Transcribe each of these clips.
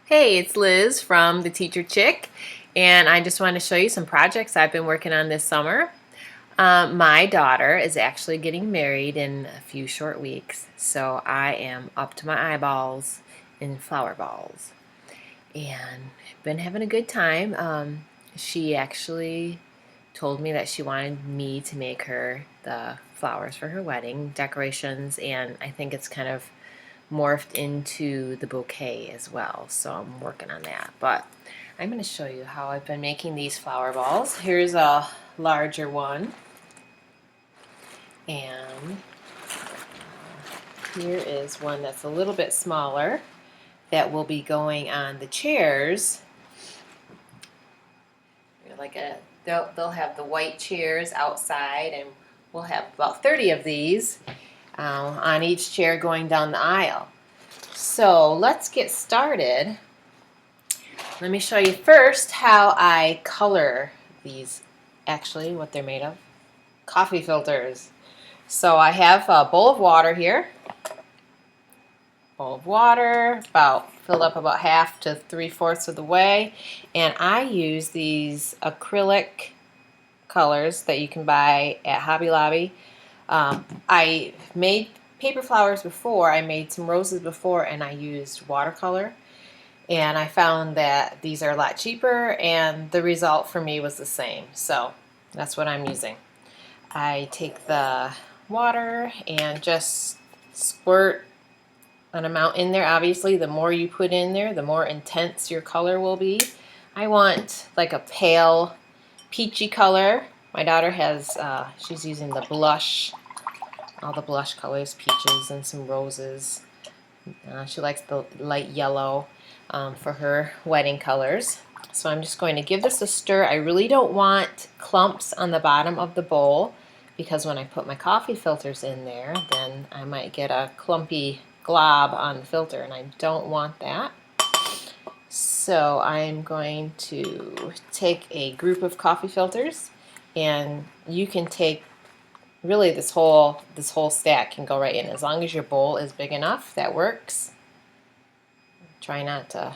Hey, it's Liz from The Teacher Chick, and I just want to show you some projects I've been working on this summer. My daughter is actually getting married in a few short weeks, so I am up to my eyeballs in flower balls, and been having a good time. She actually told me that she wanted me to make her the flowers for her wedding decorations, and I think it's kind of morphed into the bouquet as well, so I'm working on that. But I'm going to show you how I've been making these flower balls. Here's a larger one, and here is one that's a little bit smaller that will be going on the chairs. They'll have the white chairs outside, and we'll have about 30 of these on each chair going down the aisle. So let's get started. Let me show you first how I color these, actually what they're made of. Coffee filters. So I have a bowl of water here. Bowl of water, filled up about half to 3/4 of the way. And I use these acrylic colors that you can buy at Hobby Lobby. I made paper flowers before. I made some roses before, and I used watercolor. And I found that these are a lot cheaper, and the result for me was the same. So that's what I'm using. I take the water and just squirt an amount in there. Obviously, the more you put in there, the more intense your color will be. I want like a pale peachy color. My daughter has, she's using the blush, all the blush colors, peaches and some roses. She likes the light yellow for her wedding colors. So I'm just going to give this a stir. I really don't want clumps on the bottom of the bowl, because when I put my coffee filters in there, then I might get a clumpy glob on the filter, and I don't want that. So I'm going to take a group of coffee filters, and you can take really this whole stack can go right in, as long as your bowl is big enough. That works. Try not to.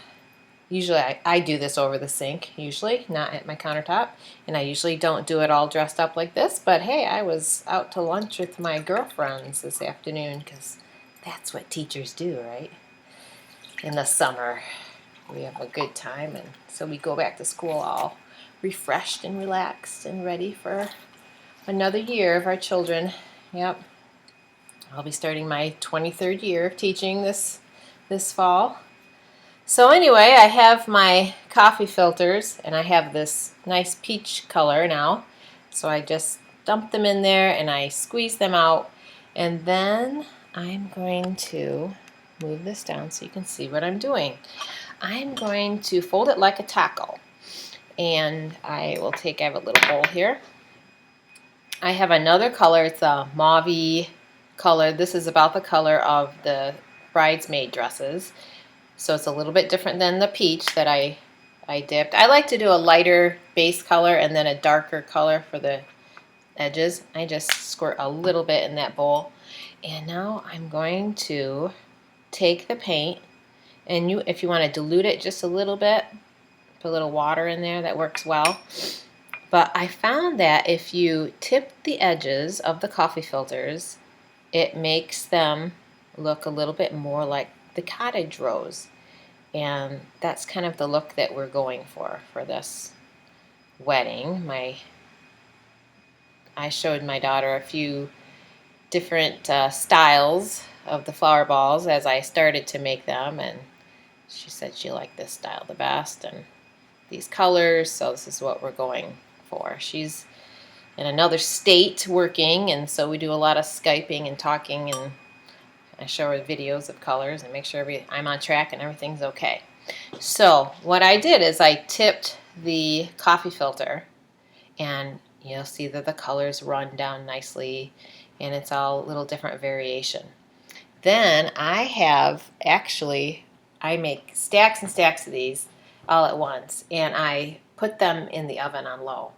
Usually I do this over the sink, usually, not at my countertop, and I usually don't do it all dressed up like this, but hey, I was out to lunch with my girlfriends this afternoon, because that's what teachers do, right? In the summer, we have a good time, and so we go back to school all refreshed and relaxed and ready for another year of our children. Yep. I'll be starting my 23rd year of teaching this fall. So anyway, I have my coffee filters, and I have this nice peach color now. So I just dump them in there and I squeeze them out, and then I'm going to move this down so you can see what I'm doing. I'm going to fold it like a taco, and I have a little bowl here. I have another color. It's a mauve color. This is about the color of the bridesmaid dresses. So it's a little bit different than the peach that I dipped. I like to do a lighter base color and then a darker color for the edges. I just squirt a little bit in that bowl. And now I'm going to take the paint, and if you want to dilute it just a little bit, put a little water in there, that works well. But I found that if you tip the edges of the coffee filters, it makes them look a little bit more like the cottage rose, and that's kind of the look that we're going for this wedding. I showed my daughter a few different styles of the flower balls as I started to make them, and she said she liked this style the best and these colors, so this is what we're going for. She's in another state working, and so we do a lot of Skyping and talking, and I show her videos of colors and make sure I'm on track and everything's okay. So what I did is I tipped the coffee filter, and you'll see that the colors run down nicely, and it's all a little different variation. Then I make stacks and stacks of these all at once, and I put them in the oven on low.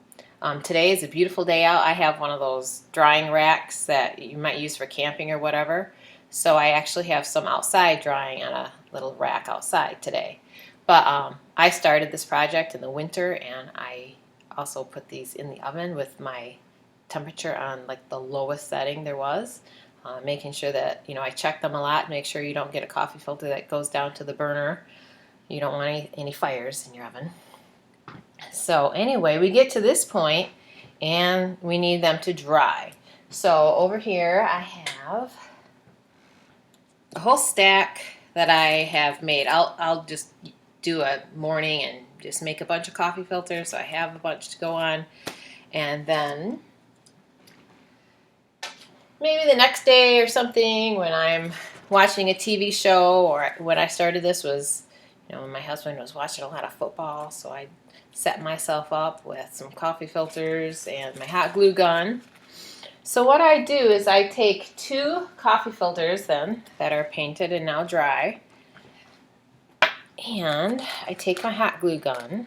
Today is a beautiful day out. I have one of those drying racks that you might use for camping or whatever. So I actually have some outside drying on a little rack outside today. But I started this project in the winter, and I also put these in the oven with my temperature on like the lowest setting there was, making sure that, I check them a lot, make sure you don't get a coffee filter that goes down to the burner. You don't want any fires in your oven. So anyway, we get to this point and we need them to dry. So over here I have a whole stack that I have made. I'll just do a morning and just make a bunch of coffee filters, so I have a bunch to go on. And then maybe the next day or something when I'm watching a TV show, or when I started this was, when my husband was watching a lot of football, so I set myself up with some coffee filters and my hot glue gun. So what I do is I take 2 coffee filters then that are painted and now dry, and I take my hot glue gun.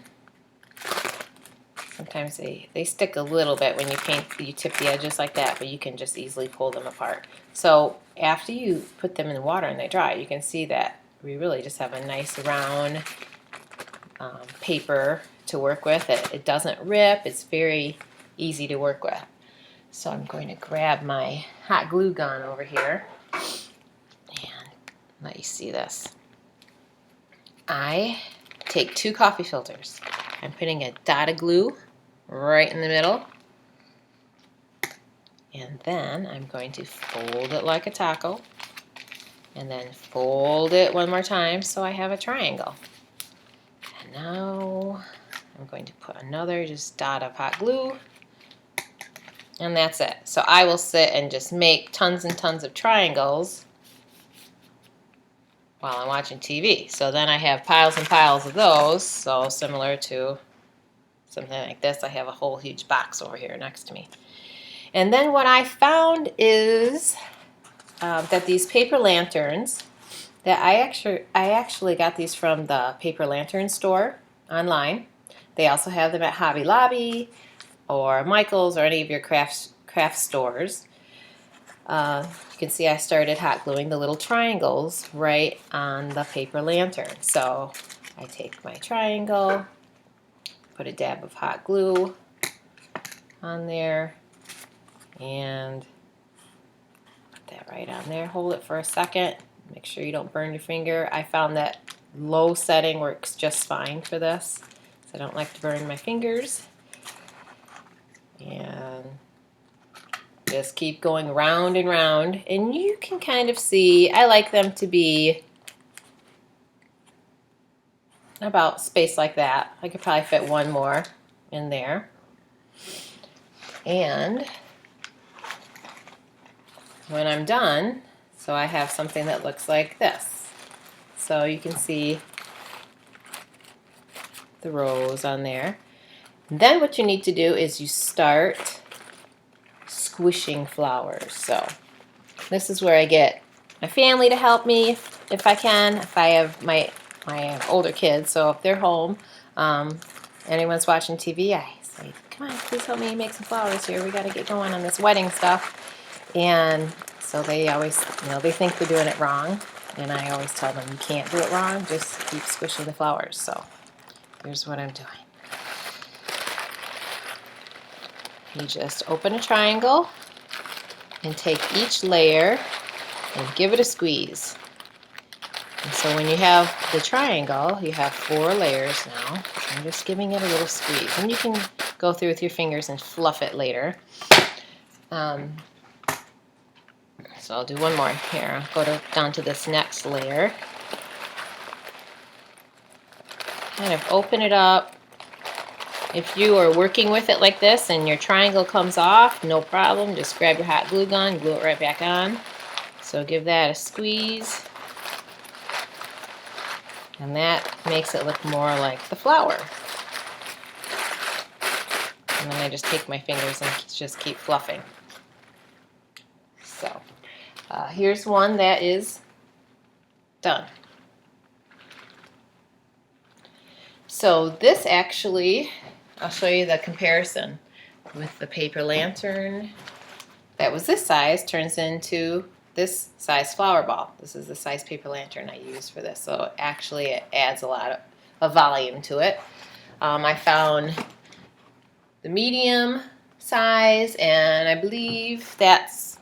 Sometimes they stick a little bit when you paint, you tip the edges like that, but you can just easily pull them apart. So after you put them in the water and they dry, you can see that we really just have a nice round paper to work with. It doesn't rip, it's very easy to work with. So I'm going to grab my hot glue gun over here and let you see this. I take 2 coffee filters. I'm putting a dot of glue right in the middle, and then I'm going to fold it like a taco, and then fold it one more time so I have a triangle. And now I'm going to put another just dot of hot glue, and that's it. So I will sit and just make tons and tons of triangles while I'm watching TV. So then I have piles and piles of those, so similar to something like this. I have a whole huge box over here next to me. And then what I found is that these paper lanterns, that I actually got these from the paper lantern store online. They also have them at Hobby Lobby or Michael's or any of your craft stores. You can see I started hot gluing the little triangles right on the paper lantern. So I take my triangle, put a dab of hot glue on there, and put that right on there. Hold it for a second. Make sure you don't burn your finger. I found that low setting works just fine for this, so I don't like to burn my fingers. And just keep going round and round, and you can kind of see, I like them to be about spaced like that. I could probably fit one more in there. And when I'm done, so I have something that looks like this. So you can see the rows on there. And then what you need to do is you start squishing flowers. So this is where I get my family to help me if I can. If I have my older kids, so if they're home, anyone's watching TV, I say, come on, please help me make some flowers here. We got to get going on this wedding stuff. And so they always, they think they're doing it wrong. And I always tell them, you can't do it wrong, just keep squishing the flowers. So here's what I'm doing. You just open a triangle and take each layer and give it a squeeze. And so when you have the triangle, you have 4 layers now. I'm just giving it a little squeeze. And you can go through with your fingers and fluff it later. So I'll do one more here. I'll go down to this next layer. Kind of open it up. If you are working with it like this and your triangle comes off, no problem. Just grab your hot glue gun, glue it right back on. So give that a squeeze. And that makes it look more like the flower. And then I just take my fingers and just keep fluffing. So here's one that is done. So this actually, I'll show you the comparison with the paper lantern that was this size turns into this size flower ball. This is the size paper lantern I use for this. So actually it adds a lot a volume to it. I found the medium size, and I believe that's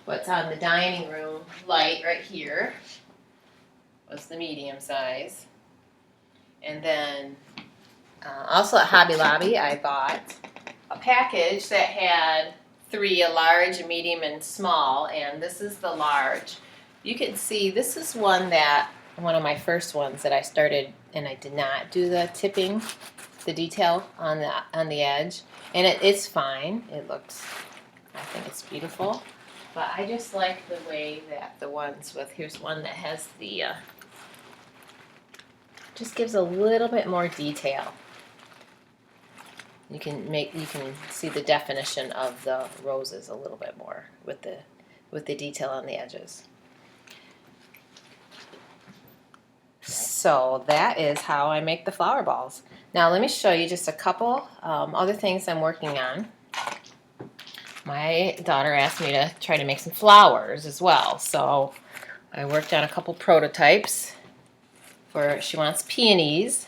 what's on the dining room light right here was the medium size. And then also at Hobby Lobby I bought a package that had 3, a large, a medium, and small, and this is the large. You can see this is one of my first ones that I started, and I did not do the tipping, the detail on the edge, and it's fine. It looks, I think it's beautiful, but I just like the way that the ones with, here's one that has the just gives a little bit more detail. You can see the definition of the roses a little bit more with the detail on the edges. So that is how I make the flower balls. Now let me show you just a couple other things I'm working on. My daughter asked me to try to make some flowers as well, so I worked on a couple prototypes. She wants peonies.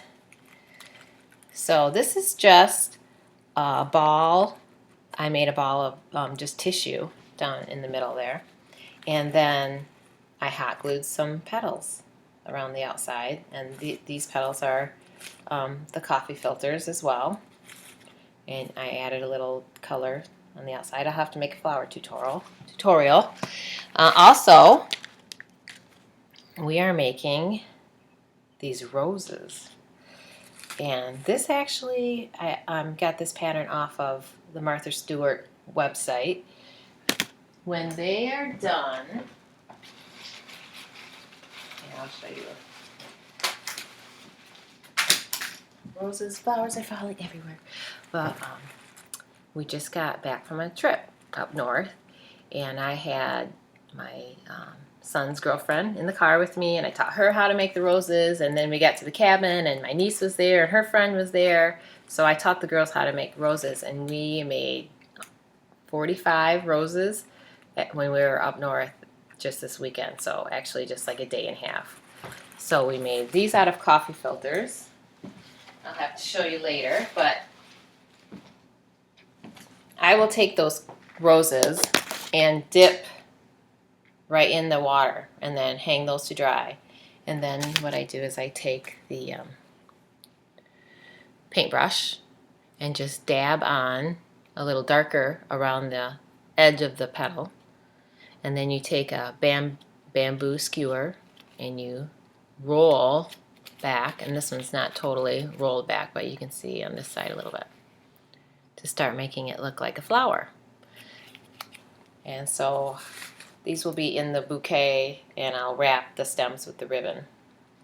So this is just a ball. I made a ball of just tissue down in the middle there, and then I hot glued some petals around the outside, and these petals are the coffee filters as well, and I added a little color on the outside. I'll have to make a flower tutorial. Also, we are making these roses, and this actually I got this pattern off of the Martha Stewart website. When they are done, I'll show you. Roses, flowers are falling everywhere. But we just got back from a trip up north, and I had my son's girlfriend in the car with me, and I taught her how to make the roses, and then we got to the cabin, and my niece was there, and her friend was there, so I taught the girls how to make roses, and we made 45 roses when we were up north just this weekend, so actually just like a day and a half. So we made these out of coffee filters. I'll have to show you later, but I will take those roses and dip right in the water and then hang those to dry. And then what I do is I take the paintbrush and just dab on a little darker around the edge of the petal, and then you take a bamboo skewer and you roll back, and this one's not totally rolled back, but you can see on this side a little bit, to start making it look like a flower. And so these will be in the bouquet, and I'll wrap the stems with the ribbon.